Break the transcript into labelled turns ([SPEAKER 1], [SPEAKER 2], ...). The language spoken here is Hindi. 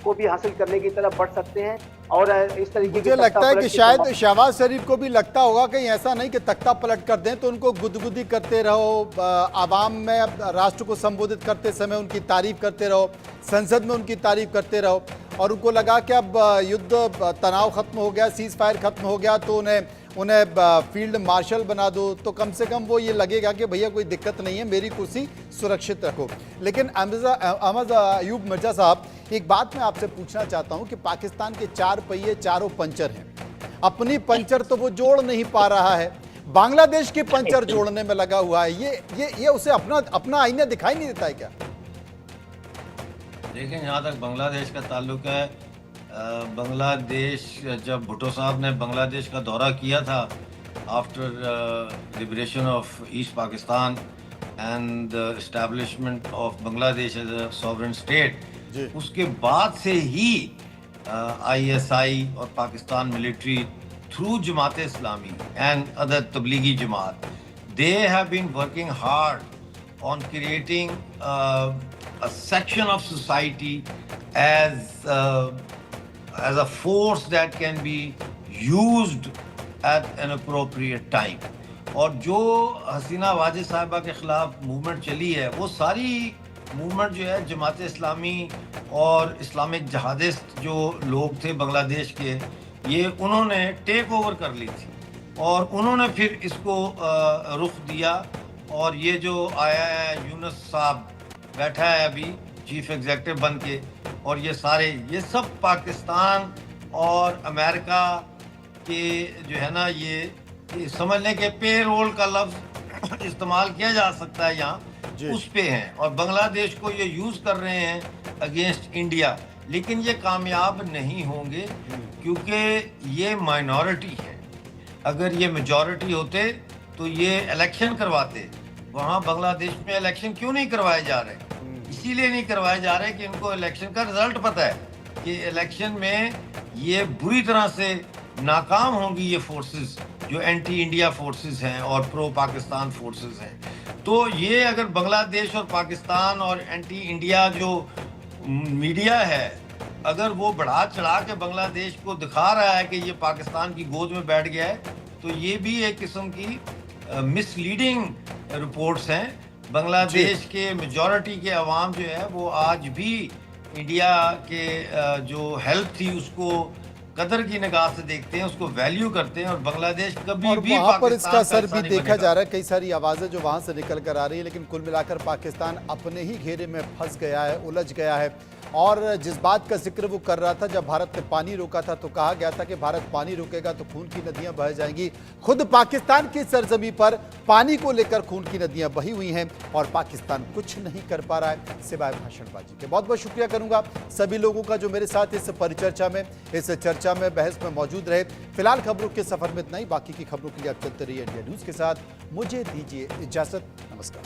[SPEAKER 1] को भी हासिल करने की तरफ बढ़ सकते हैं। और इस तरीके की
[SPEAKER 2] मुझे लगता है कि शायद
[SPEAKER 1] संभावना
[SPEAKER 2] शहबाज शरीफ को भी लगता होगा कहीं ऐसा नहीं कि तख्ता पलट कर दें तो उनको गुदगुदी करते रहो, आवाम में राष्ट्र को संबोधित करते समय उनकी तारीफ करते रहो, संसद में उनकी तारीफ करते रहो, और उनको लगा कि अब युद्ध तनाव खत्म हो गया, सीज फायर खत्म हो गया, तो उन्हें फील्ड मार्शल बना दो, तो कम से कम वो ये लगेगा कि भैया कोई दिक्कत नहीं है, मेरी कुर्सी सुरक्षित रखो। लेकिन अहमद अयूब मिर्जा साहब, एक बात मैं आपसे पूछना चाहता हूं कि पाकिस्तान के 4 पहिए चारों पंचर हैं, अपनी पंचर तो वो जोड़ नहीं पा रहा है, बांग्लादेश की पंचर जोड़ने में लगा हुआ है। ये उसे अपना आईना दिखाई नहीं देता है क्या?
[SPEAKER 3] देखें, जहाँ तक बांग्लादेश का ताल्लुक है, बांग्लादेश, जब भुट्टो साहब ने बांग्लादेश का दौरा किया था after liberation of East Pakistan and the establishment of Bangladesh as a sovereign state, उसके बाद से ही आईएसआई और Pakistan military through Jamaat Islami and other Tablighi Jamaat, they have been working hard on creating a section of society as a force that can be used at an appropriate time. और जो हसीना वाजिद साहिबा के खिलाफ मूवमेंट चली है, वो सारी मूवमेंट जो है जमात इस्लामी और इस्लामिक जहादिस्ट जो लोग थे बांग्लादेश के, ये उन्होंने टेक ओवर कर ली थी और उन्होंने फिर इसको रुख दिया। और ये जो आया है यूनुस साहब बैठा है अभी चीफ एग्जेक्टिव बन के, और ये सब पाकिस्तान और अमेरिका के जो है ना, ये समझ लें कि पे रोल का लफ्ज़ इस्तेमाल किया जा सकता है यहाँ, उस पे हैं, और बांग्लादेश को ये यूज़ कर रहे हैं अगेंस्ट इंडिया। लेकिन ये कामयाब नहीं होंगे क्योंकि ये माइनॉरिटी है। अगर ये मेजॉरिटी होते तो ये इलेक्शन करवाते। वहाँ बांग्लादेश में इलेक्शन क्यों नहीं करवाए जा रहे? इसीलिए नहीं करवाए जा रहे कि इनको इलेक्शन का रिजल्ट पता है कि इलेक्शन में ये बुरी तरह से नाकाम होंगी, ये फोर्सेस जो एंटी इंडिया फोर्सेस हैं और प्रो पाकिस्तान फोर्सेस हैं। तो ये अगर बांग्लादेश और पाकिस्तान और एंटी इंडिया जो मीडिया है, अगर वो बढ़ा चढ़ा के बांग्लादेश को दिखा रहा है कि ये पाकिस्तान की गोद में बैठ गया है, तो ये भी एक किस्म की मिसलीडिंग रिपोर्ट्स हैं। बांग्लादेश के मेजॉरिटी के अवाम जो है वो आज भी इंडिया के जो हेल्प थी उसको कदर की निगाह से देखते हैं, उसको वैल्यू करते हैं, और बांग्लादेश कभी भी
[SPEAKER 2] वहां पर इसका असर भी
[SPEAKER 3] नहीं
[SPEAKER 2] देखा
[SPEAKER 3] बनेगा।
[SPEAKER 2] जा रहा है। कई सारी आवाजें जो वहां से निकल कर आ रही है, लेकिन कुल मिलाकर पाकिस्तान अपने ही घेरे में फंस गया है, उलझ गया है। और जिस बात का जिक्र वो कर रहा था, जब भारत ने पानी रोका था तो कहा गया था कि भारत पानी रोकेगा तो खून की नदियां बह जाएंगी। खुद पाकिस्तान की सरजमी पर पानी को लेकर खून की नदियां बही हुई हैं और पाकिस्तान कुछ नहीं कर पा रहा है सिवाय भाषणबाजी के। बहुत बहुत शुक्रिया करूंगा सभी लोगों का जो मेरे साथ इस परिचर्चा में, इस चर्चा में, बहस में मौजूद रहे। फिलहाल खबरों के सफर में इतना ही। बाकी की खबरों के लिए आप चलते रहिए इंडिया न्यूज के साथ। मुझे दीजिए इजाजत। नमस्कार।